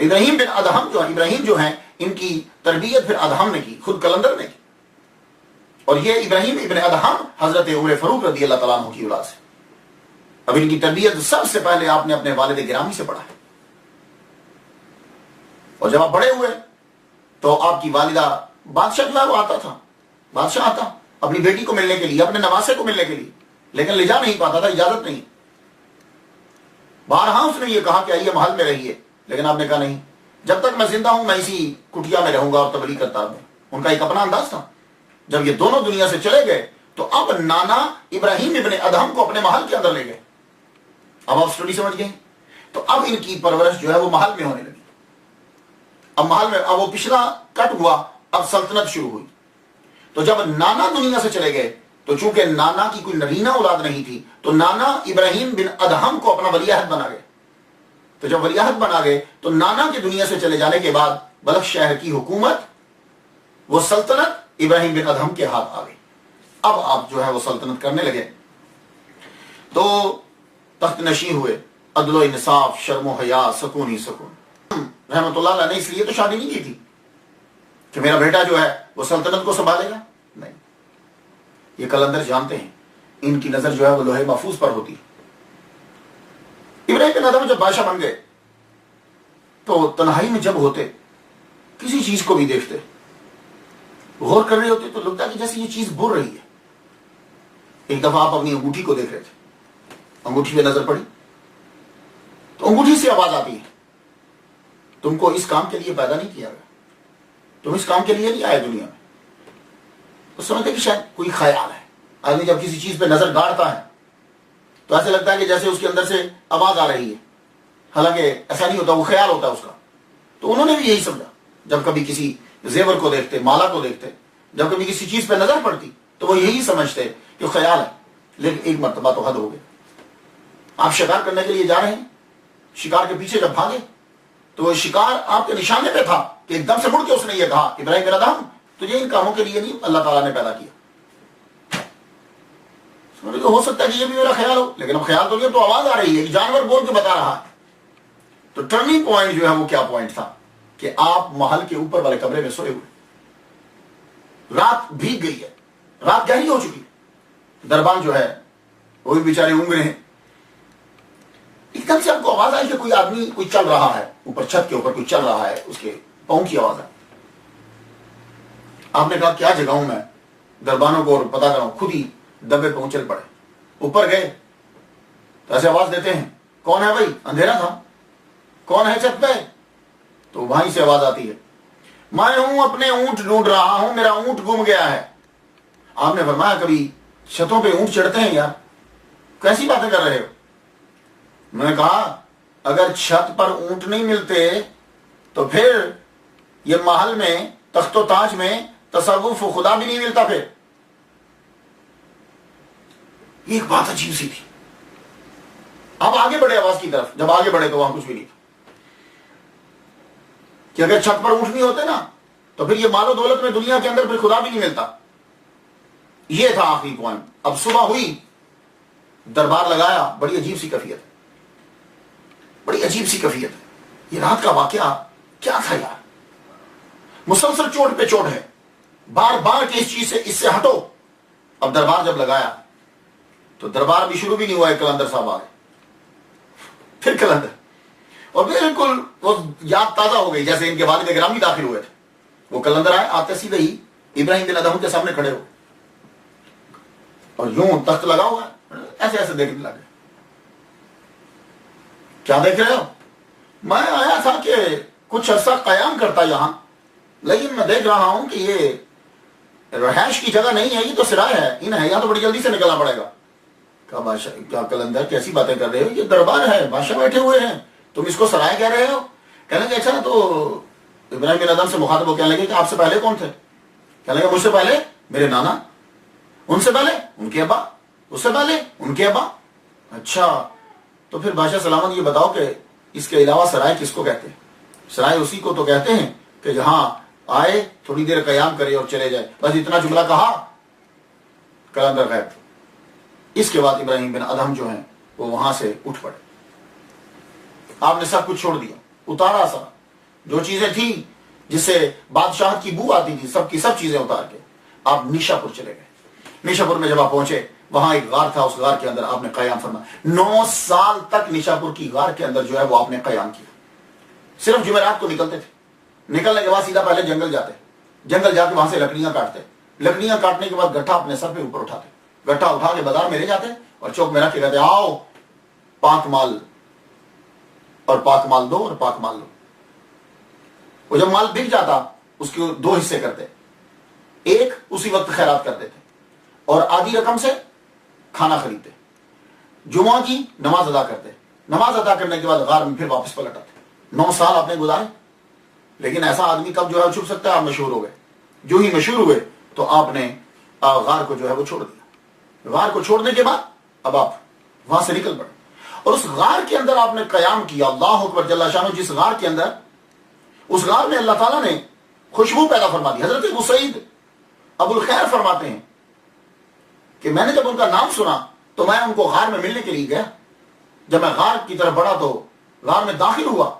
ابراہیم بن ادہم جو ہیں، ابراہیم جو ہیں ان کی تربیت پھر ادہم نے کی، خود کلندر نے کی. اور یہ ابراہیم ابن ادہم حضرت عمر فاروق رضی اللہ تعالیٰ عنہ کی اولاد سے. اب ان کی تربیت سب سے پہلے آپ نے اپنے والد گرامی سے پڑھا ہے. اور جب آپ بڑے ہوئے تو آپ کی والدہ بادشاہ جو ہے وہ آتا تھا، بادشاہ آتا اپنی بیٹی کو ملنے کے لیے، اپنے نواسے کو ملنے کے لیے، لیکن لے جا نہیں پاتا تھا، اجازت نہیں. بارہا اس نے یہ کہا کہ آئیے محل میں رہیے، لیکن آپ نے کہا نہیں، جب تک میں زندہ ہوں میں اسی کٹیا میں رہوں گا اور تبلیغ کرتا رہوں. ان کا ایک اپنا انداز تھا. جب یہ دونوں دنیا سے چلے گئے تو اب نانا ابراہیم ابن ادہم کو اپنے محل کے اندر لے گئے. اب آپ سٹوری سمجھ گئے. تو اب ان کی پرورش جو ہے وہ محل میں ہونے لگی. اب محل میں اب وہ پچھلا کٹ ہوا، اب سلطنت شروع ہوئی. تو جب نانا دنیا سے چلے گئے تو چونکہ نانا کی کوئی نرینہ اولاد نہیں تھی تو نانا ابراہیم بن ادہم کو اپنا ولیعہد بنا گئے. تو جب ولیعہد بنا گئے تو نانا کی دنیا سے چلے جانے کے بعد بلخ شہر کی حکومت، وہ سلطنت ابراہیم بن ادہم کے ہاتھ آ گئی. اب آپ جو ہے وہ سلطنت کرنے لگے تو تخت نشین ہوئے. عدل و انصاف، شرم و حیا، سکون ہی سکون. رحمت اللہ علیہ نے اس لیے تو شادی نہیں کی تھی کہ میرا بیٹا جو ہے وہ سلطنت کو سنبھالے گا، نہیں. یہ کلندر جانتے ہیں ان کی نظر جو ہے وہ لوہے محفوظ پر ہوتی. ابراہیم بن ادہم جب بادشاہ بن گئے تو تنہائی میں جب ہوتے، کسی چیز کو بھی دیکھتے، غور کر رہے ہوتے تو لگتا کہ جیسے یہ چیز بول رہی ہے. ایک دفعہ آپ اپنی انگوٹھی کو دیکھ رہے تھے، انگوٹھی پہ نظر پڑی تو انگوٹھی سے آواز آتی ہے، تم کو اس کام کے لیے پیدا نہیں کیا گیا، تم اس کام کے لیے نہیں آئے دنیا میں. تو سمجھتے کہ شاید کوئی خیال ہے. آدمی جب کسی چیز پہ نظر گاڑتا ہے تو ایسے لگتا ہے کہ جیسے اس کے اندر سے آواز آ رہی ہے، حالانکہ ایسا نہیں ہوتا، وہ خیال ہوتا ہے اس کا. تو انہوں نے بھی یہی سمجھا. جب کبھی کسی زیور کو دیکھتے، مالا کو دیکھتے، جب کبھی کسی چیز پہ نظر پڑتی تو وہ یہی سمجھتے کہ خیال ہے. لیکن ایک مرتبہ تو حد ہو گئی. آپ شکار کرنے کے لیے جا رہے ہیں، شکار کے پیچھے جب بھاگے تو وہ شکار آپ کے نشانے پہ تھا کہ ایک دم سے مڑ کے اس نے یہ کہا، ابراہیم بن ادہم تجھے ان کاموں کے لیے نہیں اللہ تعالیٰ نے پیدا کیا. ہو سکتا ہے کہ یہ بھی میرا خیال ہو، لیکن اب خیال تو نہیں، تو آواز آ رہی ہے، ایک جانور بول کے بتا رہا ہے. تو ٹرننگ پوائنٹ جو ہے وہ کیا پوائنٹ تھا کہ آپ محل کے اوپر والے کمرے میں سوئے ہوئے، رات بھیگ گئی ہے، رات گہری ہو چکی. دربان جو ہے وہ بھی بیچارے اونگ رہے ہیں. ایک دم سے آپ کو آواز آئی کہ کوئی آدمی کوئی چل رہا ہے، اوپر چھت کے اوپر کوئی چل رہا ہے، اس کے پاؤں کی آواز ہے. آپ نے کہا کیا جگہ ہوں میں، دربانوں کو اور پتا کروں. خود ہی دبے پہ چل پڑے، اوپر گئے تو ایسے آواز دیتے ہیں، کون ہے بھائی؟ اندھیرا تھا. کون ہے چھت پہ؟ تو وہیں سے آواز آتی ہے، میں ہوں، اپنے اونٹ ڈھونڈ رہا ہوں، میرا اونٹ گم گیا ہے. آپ نے فرمایا کبھی چھتوں پہ اونٹ چڑھتے ہیں یار؟ کیسی باتیں کر رہے ہو؟ میں نے کہا اگر چھت پر اونٹ نہیں ملتے تو پھر یہ محل میں تخت و تاج میں تصوف و خدا بھی نہیں ملتا. پھر ایک بات عجیب سی تھی. اب آگے بڑھے آواز کی طرف، جب آگے بڑھے تو وہاں کچھ بھی نہیں تھا کہ اگر چھت پر اونٹ نہیں ہوتے نا تو پھر یہ مال و دولت میں دنیا کے اندر پھر خدا بھی نہیں ملتا. یہ تھا آخری پوائنٹ. اب صبح ہوئی، دربار لگایا. بڑی عجیب سی کیفیت، بڑی عجیب سی کیفیت. یہ رات کا واقعہ کیا تھا یار؟ مسلسل چوٹ پہ چوٹ ہے، بار بار کہ اس چیز سے، اس سے ہٹو. اب دربار جب لگایا تو دربار بھی شروع بھی نہیں ہوا ہے، کلندر صاحب آ گئے. پھر کلندر، اور بالکل وہ یاد تازہ ہو گئی جیسے ان کے والد گرامی داخل ہوئے تھے. وہ کلندر آئے، آتے سیدھے ہی ابراہیم بن ادہم کے سامنے کھڑے ہو اور یوں تخت لگا ہوا ہے، ایسے ایسے دیکھنے لگے. کیا دیکھ رہے ہو؟ میں آیا تھا کہ کچھ عرصہ قیام کرتا یہاں، لیکن میں دیکھ رہا ہوں کہ یہ رہائش کی جگہ نہیں ہے، یہ تو سرائے ہے، ان ہے یہاں تو بڑی جلدی سے نکلنا پڑے گا. کہا بادشاہ، کیا کلندر کیسی باتیں کر رہے ہو؟ یہ دربار ہے، بادشاہ بیٹھے ہوئے ہیں، تم اس کو سرائے کہہ رہے ہو؟ کہنے لگے اچھا. تو ابراہیم بن ادہم سے مخاطب ہو کہنے لگے کہ آپ سے پہلے کون تھے؟ کہنے لگے مجھ سے پہلے میرے نانا، ان سے پہلے ان کے ابا، اس سے پہلے ان کے ابا. اچھا تو پھر بادشاہ سلامت یہ بتاؤ کہ اس کے علاوہ سرائے کس کو کہتے ہیں؟ سرائے اسی کو تو کہتے ہیں کہ جہاں آئے تھوڑی دیر قیام کرے اور چلے جائے. بس اتنا جملہ کہا، کلندر غائب. اس کے بعد ابراہیم بن ادہم جو ہیں وہ وہاں سے اٹھ پڑے. آپ نے سب کچھ چھوڑ دیا، اتارا سا جو چیزیں تھیں جس سے بادشاہت کی بو آتی تھی سب کی سب چیزیں اتار کے آپ نیشا پور چلے گئے. نیشا پور میں جب آپ پہنچے وہاں ایک غار تھا, اس غار کے اندر آپ نے قیام فرمایا. 9 سال تک نیشا پور کی غار کے اندر جو ہے وہ آپ نے قیام کیا. صرف جمعرات کو نکلتے تھے, نکلنے کے بعد سیدھا پہلے جنگل جاتے, جنگل جا کے وہاں سے لکڑیاں کاٹتے, لکڑیاں کاٹنے کے بعد گٹھا اپنے سر پہ اوپر اٹھاتے, گٹھا اٹھا کے بازار میں لے جاتے اور چوک میں رکھ کے کہتے آؤ پاک مال اور پاک مال دو اور پاک مال لو. وہ جب مال بک جاتا اس کے 2 حصے کرتے, ایک اسی وقت خیرات کرتے تھے اور آدھی رقم سے کھانا خریدتے, جمعہ کی نماز ادا کرتے, نماز ادا کرنے کے بعد غار میں پھر واپس پلٹ آتے. 9 سال آپ نے گزارے, لیکن ایسا آدمی کب جو ہے چھپ سکتا ہے؟ آپ مشہور ہو گئے. جو ہی مشہور ہوئے تو آپ نے غار کو جو ہے وہ چھوڑ دیا. غار کو چھوڑنے کے بعد اب آپ وہاں سے نکل پڑے اور اس غار کے اندر آپ نے قیام کیا. اللہ اکبر جل شانہ. جس غار کے اندر, اس غار میں اللہ تعالیٰ نے خوشبو پیدا فرما دی. حضرت ابو سعید ابو الخیر فرماتے ہیں کہ میں نے جب ان کا نام سنا تو میں ان کو غار میں ملنے کے لیے گیا. جب میں غار کی طرف بڑھا تو غار میں داخل ہوا,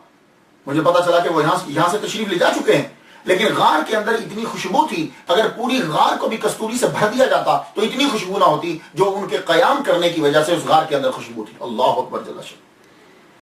مجھے پتا چلا کہ وہ یہاں سے تشریف لے جا چکے ہیں, لیکن غار کے اندر اتنی خوشبو تھی, اگر پوری غار کو بھی کستوری سے بھر دیا جاتا تو اتنی خوشبو نہ ہوتی جو ان کے قیام کرنے کی وجہ سے اس غار کے اندر خوشبو تھی. اللہ اکبر جل شانہ.